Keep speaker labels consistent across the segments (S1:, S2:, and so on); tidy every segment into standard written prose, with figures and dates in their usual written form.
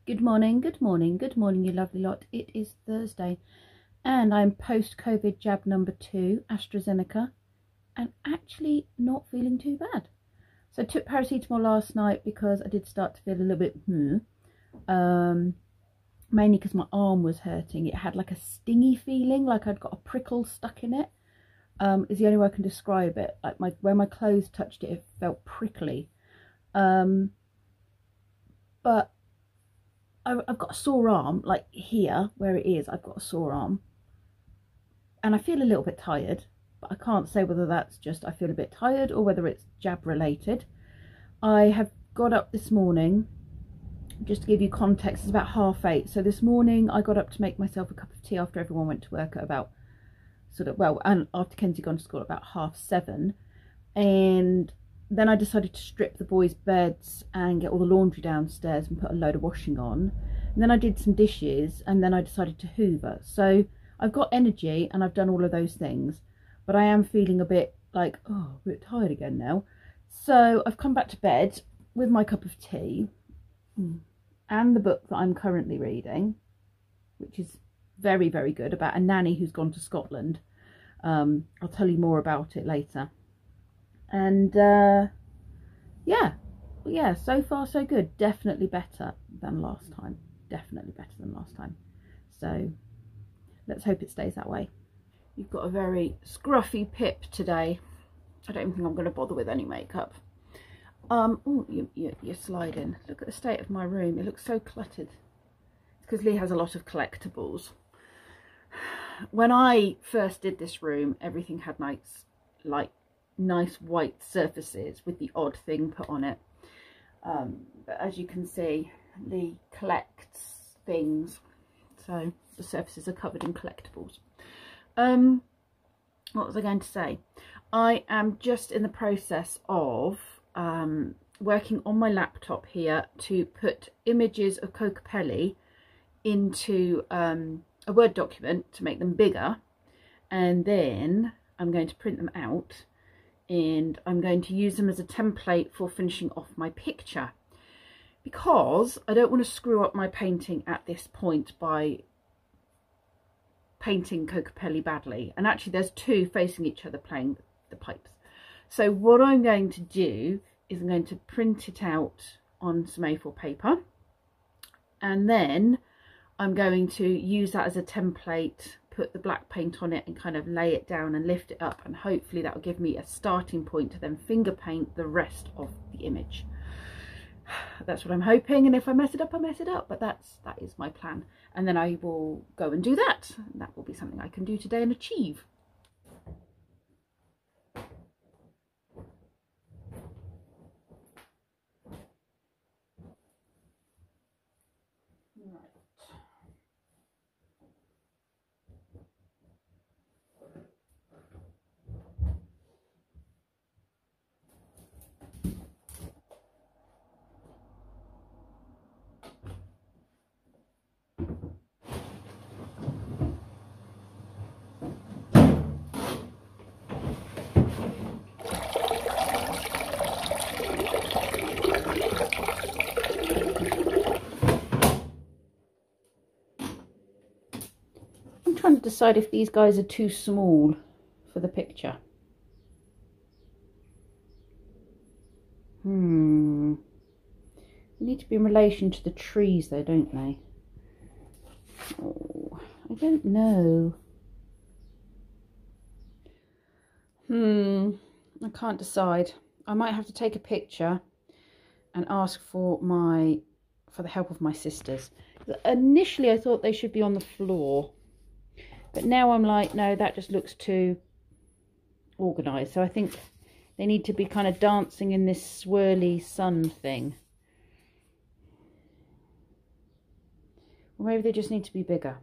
S1: Good morning, good morning, good morning, you lovely lot. It is Thursday and I'm post-COVID jab number 2, AstraZeneca, and actually not feeling too bad. So I took paracetamol last night because I did start to feel a little bit mainly because my arm was hurting. It had like a stingy feeling, like I'd got a prickle stuck in it. Is the only way I can describe it. Like where my clothes touched it, it felt prickly. But I've got a sore arm, like here where it is, I've got a sore arm, and I feel a little bit tired, but I can't say whether that's just I feel a bit tired or whether it's jab related. I have got up this morning, just to give you context, it's about 8:30. So this morning I got up to make myself a cup of tea after everyone went to work at about and after Kenzie gone to school at about 7:30, and then I decided to strip the boys' beds and get all the laundry downstairs and put a load of washing on. And then I did some dishes, and then I decided to hoover. So I've got energy and I've done all of those things, but I am feeling a bit like, a bit tired again now. So I've come back to bed with my cup of tea and the book that I'm currently reading, which is very, very good, about a nanny who's gone to Scotland. I'll tell you more about it later. And yeah, so far so good. Definitely better than last time, so let's hope it stays that way. You've got a very scruffy Pip today. I don't even think I'm going to bother with any makeup. Oh, you're sliding. Look at the state of my room. It looks so cluttered. It's because Lee has a lot of collectibles. When I first did this room, everything had nice white surfaces with the odd thing put on it, but as you can see, Lee collects things, so the surfaces are covered in collectibles. What was I going to say? I am just in the process of working on my laptop here to put images of Kokopelli into a Word document to make them bigger, and then I'm going to print them out and I'm going to use them as a template for finishing off my picture, because I don't want to screw up my painting at this point by painting Kokopelli badly. And actually there's two facing each other playing the pipes. So what I'm going to do is I'm going to print it out on some A4 paper, and then I'm going to use that as a template, put the black paint on it and kind of lay it down and lift it up, and hopefully that will give me a starting point to then finger paint the rest of the image. That's what I'm hoping, and if I mess it up, I mess it up, but that is my plan. And then I will go and do that, and that will be something I can do today and achieve. Trying to decide if these guys are too small for the picture. They need to be in relation to the trees though, don't they? Oh, I don't know. I can't decide. I might have to take a picture and ask for the help of my sisters. Initially I thought they should be on the floor, but now I'm like, no, that just looks too organised. So I think they need to be kind of dancing in this swirly sun thing. Or maybe they just need to be bigger.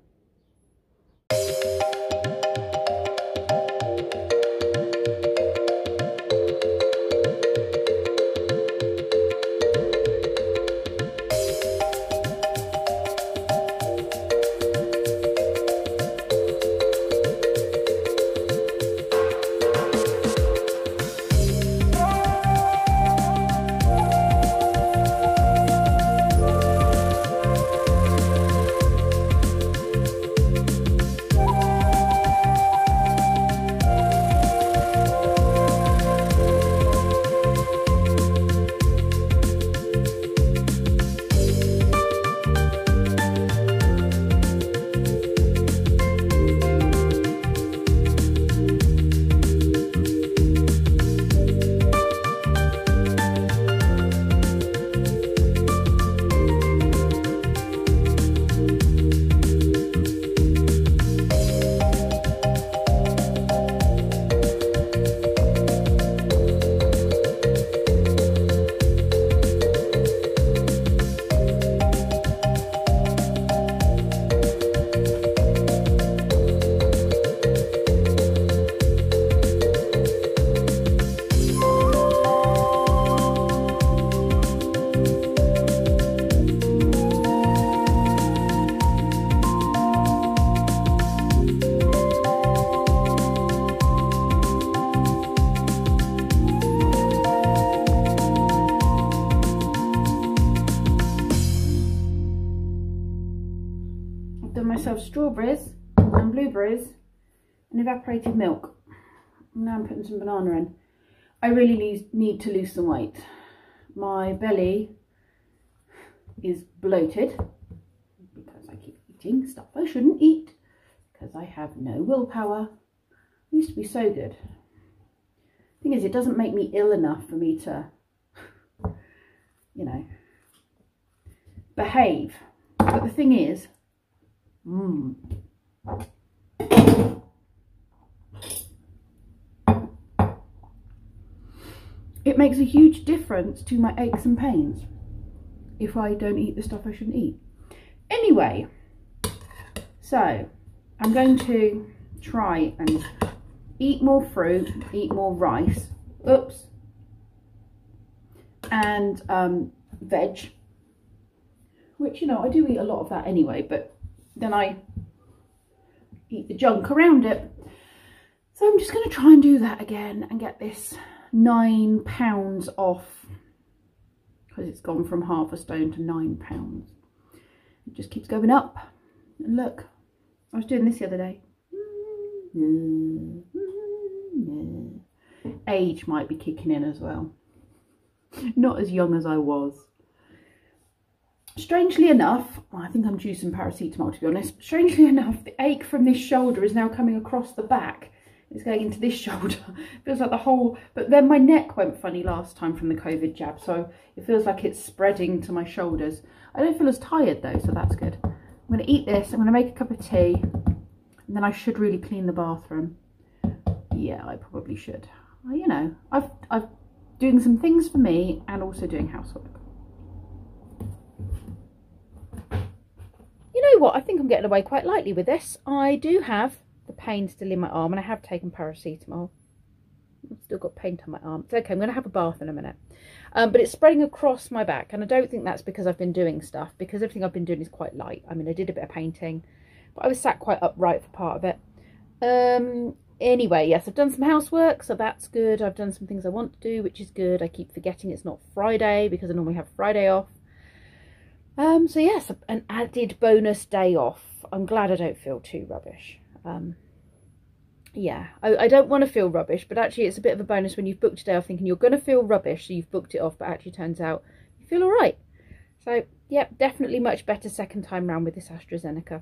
S1: done myself strawberries and blueberries and evaporated milk. Now I'm putting some banana in. I really need to lose some weight. My belly is bloated because I keep eating stuff I shouldn't eat because I have no willpower. I used to be so good. Thing is, it doesn't make me ill enough for me to, you know, behave. But the thing is, it makes a huge difference to my aches and pains if I don't eat the stuff I shouldn't eat. Anyway, so I'm going to try and eat more fruit, eat more rice, and veg, which, you know, I do eat a lot of that anyway, but then I eat the junk around it. So I'm just going to try and do that again and get this £9 off, because it's gone from half a stone to £9. It just keeps going up. And look, I was doing this the other day. Age might be kicking in as well. Not as young as I was. Strangely enough, well, I think I'm due some paracetamol, to be honest. Strangely enough, the ache from this shoulder is now coming across the back. It's going into this shoulder. Feels like the whole, but then my neck went funny last time from the COVID jab, so it feels like it's spreading to my shoulders. I don't feel as tired though, so that's good. I'm going to eat this, I'm going to make a cup of tea, and then I should really clean the bathroom. Yeah, I probably should. You know, I've doing some things for me and also doing housework. You know what, I think I'm getting away quite lightly with this. I do have the pain still in my arm, and I have taken paracetamol. I've still got pain on my arm. It's okay, I'm going to have a bath in a minute. But it's spreading across my back, and I don't think that's because I've been doing stuff, because everything I've been doing is quite light. I mean, I did a bit of painting, but I was sat quite upright for part of it. Anyway, yes, I've done some housework, so that's good. I've done some things I want to do, which is good. I keep forgetting it's not Friday, because I normally have Friday off. So yes, an added bonus day off. I'm glad I don't feel too rubbish. Yeah, I don't want to feel rubbish, but actually it's a bit of a bonus when you've booked a day off thinking you're going to feel rubbish, so you've booked it off, but actually turns out you feel all right. So, yeah, definitely much better second time round with this AstraZeneca.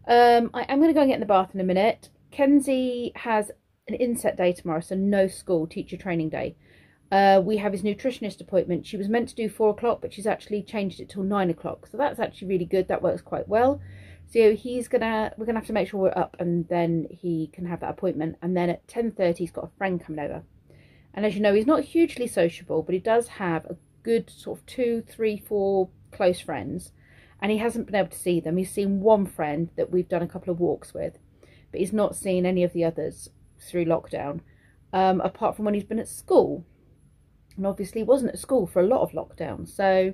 S1: I am going to go and get in the bath in a minute. Kenzie has an inset day tomorrow, so no school, teacher training day. We have his nutritionist appointment. She was meant to do 4 o'clock, but she's actually changed it till 9 o'clock. So that's actually really good. That works quite well. So we're gonna have to make sure we're up, and then he can have that appointment. And then at 10:30, he's got a friend coming over. And as you know, he's not hugely sociable, but he does have a good sort of 2, 3, 4 close friends. And he hasn't been able to see them. He's seen one friend that we've done a couple of walks with, but he's not seen any of the others through lockdown, apart from when he's been at school. And obviously he wasn't at school for a lot of lockdown, so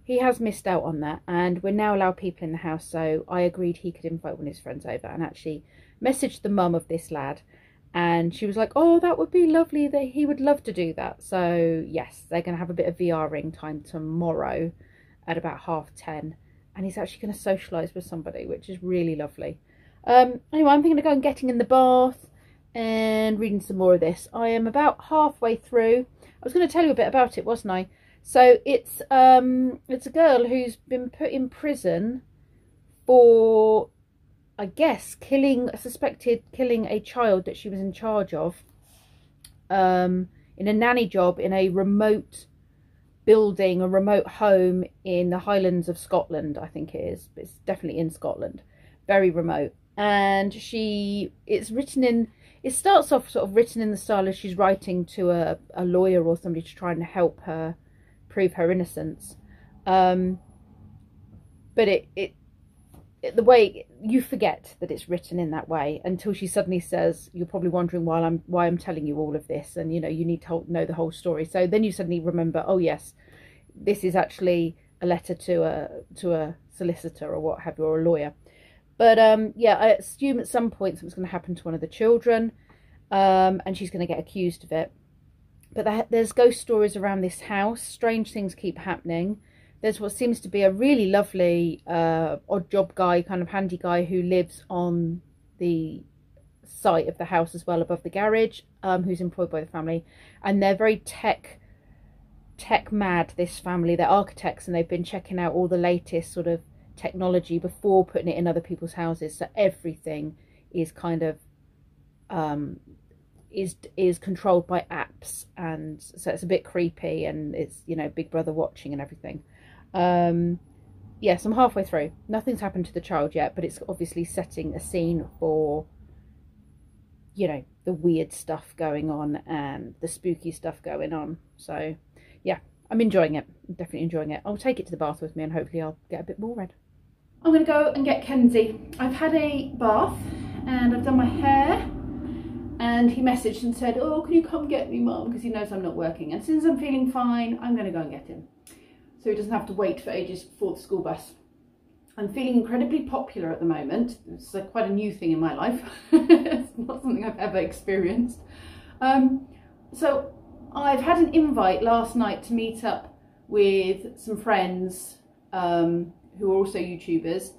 S1: he has missed out on that. And we're now allowed people in the house, so I agreed he could invite one of his friends over, and actually messaged the mum of this lad, and she was like, oh, that would be lovely, that he would love to do that. So yes, they're going to have a bit of VR-ing time tomorrow at about 10:30, and he's actually going to socialise with somebody, which is really lovely. Anyway, I'm thinking of going and getting in the bath and reading some more of this. I am about halfway through. I was going to tell you a bit about it, wasn't I? So it's a girl who's been put in prison for, I guess, suspected killing a child that she was in charge of, in a nanny job in a remote building, a remote home in the Highlands of Scotland, I think it is. But it's definitely in Scotland, very remote. And it starts off sort of written in the style as she's writing to a lawyer or somebody to try and help her prove her innocence. But the way you forget that it's written in that way until she suddenly says, you're probably wondering why I'm telling you all of this, and you know, you need to know the whole story. So then you suddenly remember, oh yes, this is actually a letter to a solicitor or what have you, or a lawyer. But yeah, I assume at some point something's going to happen to one of the children, and she's going to get accused of it. But there's ghost stories around this house. Strange things keep happening. there's what seems to be a really lovely odd job guy, kind of handy guy, who lives on the site of the house as well, above the garage, who's employed by the family, and they're very tech mad, this family. They're architects, and they've been checking out all the latest sort of technology before putting it in other people's houses. So everything is kind of is controlled by apps, and so it's a bit creepy, and it's, you know, Big Brother watching and everything. Yes, I'm halfway through. Nothing's happened to the child yet, but it's obviously setting a scene for, you know, the weird stuff going on and the spooky stuff going on. So yeah, I'm enjoying it. I'm definitely enjoying it. I'll take it to the bath with me, and hopefully I'll get a bit more red. I'm going to go and get Kenzie. I've had a bath and I've done my hair, and he messaged and said, oh, can you come get me, Mum, because he knows I'm not working, and since I'm feeling fine, I'm going to go and get him, so he doesn't have to wait for ages for the school bus. I'm feeling incredibly popular at the moment. It's quite a new thing in my life. It's not something I've ever experienced. So I've had an invite last night to meet up with some friends who are also YouTubers.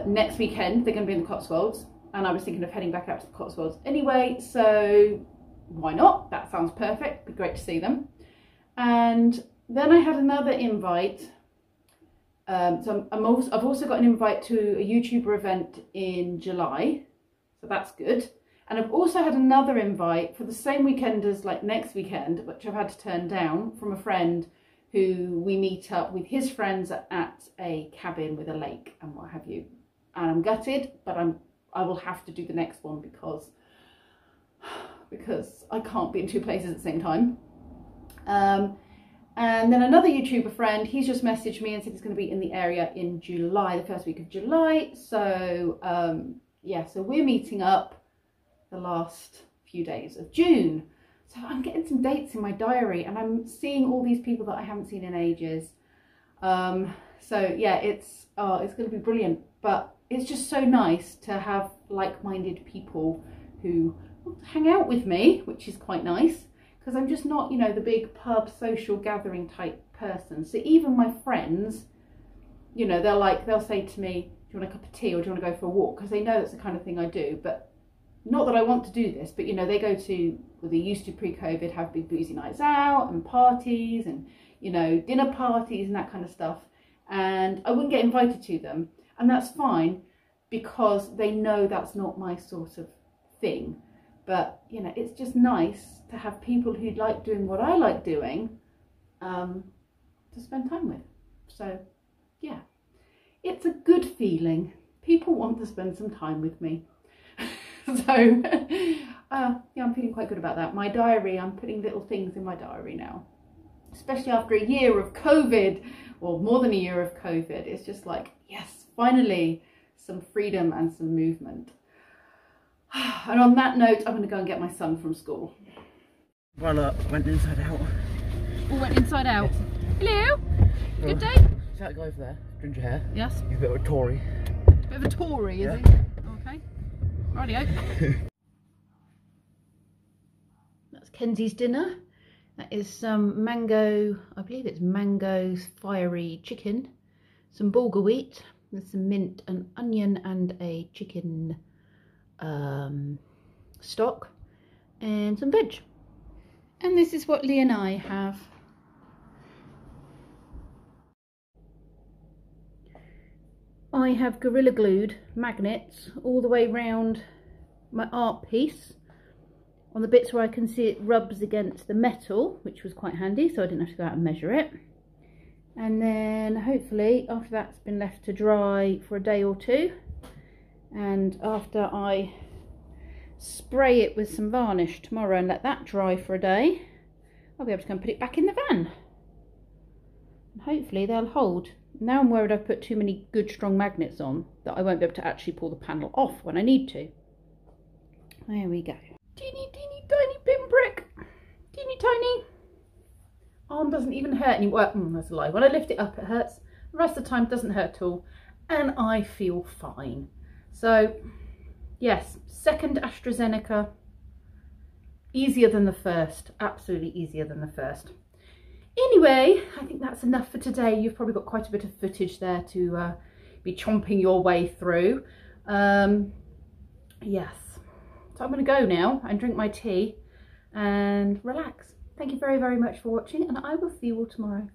S1: Next weekend they're going to be in the Cotswolds, and I was thinking of heading back out to the Cotswolds anyway, so why not? That sounds perfect. It'd be great to see them. And then I had another invite. So I've also got an invite to a YouTuber event in July, so that's good. And I've also had another invite for the same weekend as like next weekend, which I've had to turn down, from a friend who we meet up with his friends at a cabin with a lake and what have you. And I'm gutted, but I will have to do the next one because I can't be in two places at the same time. And then another YouTuber friend, he's just messaged me and said he's going to be in the area in July, the first week of July. So yeah, so we're meeting up the last few days of June. So I'm getting some dates in my diary, and I'm seeing all these people that I haven't seen in ages. So yeah, it's going to be brilliant. But it's just so nice to have like-minded people who hang out with me, which is quite nice, because I'm just not, you know, the big pub social gathering type person. So even my friends, you know, they'll say to me, do you want a cup of tea, or do you want to go for a walk? Because they know that's the kind of thing I do. But not that I want to do this, but, you know, they go to, well, they used to pre-COVID have big boozy nights out and parties and, you know, dinner parties and that kind of stuff. And I wouldn't get invited to them. And that's fine, because they know that's not my sort of thing. But, you know, it's just nice to have people who like doing what I like doing to spend time with. So, yeah, it's a good feeling. People want to spend some time with me. So, yeah, I'm feeling quite good about that. My diary, I'm putting little things in my diary now. Especially after a year of COVID, or more than a year of COVID. It's just like, yes, finally, some freedom and some movement. And on that note, I'm going to go and get my son from school.
S2: Well, went inside out.
S1: All went inside out. Yes. Hello. Good day.
S2: Is that guy over there? Ginger hair.
S1: Yes.
S2: He's a bit of a Tory.
S1: Bit of a Tory,
S2: yeah.
S1: Is he? Okay. Rightio. That's Kenzie's dinner. That is some mango, I believe it's mango fiery chicken, some bulgur wheat with some mint and onion, and a chicken stock, and some veg. And this is what Lee and I have. I have Gorilla Glued magnets all the way round my art piece on the bits where I can see it rubs against the metal, which was quite handy, so I didn't have to go out and measure it. And then hopefully after that's been left to dry for a day or two, and after I spray it with some varnish tomorrow and let that dry for a day, I'll be able to come put it back in the van. And hopefully they'll hold. Now I'm worried I've put too many good strong magnets on that I won't be able to actually pull the panel off when I need to. There we go. Teeny tiny pinprick. Teeny tiny. Arm doesn't even hurt anymore. That's a lie. When I lift it up it hurts. The rest of the time it doesn't hurt at all. And I feel fine. So yes, second AstraZeneca. Easier than the first. Absolutely easier than the first. Anyway, I think that's enough for today. You've probably got quite a bit of footage there to be chomping your way through. Yes, so I'm going to go now and drink my tea and relax. Thank you very, very much for watching, and I will see you all tomorrow.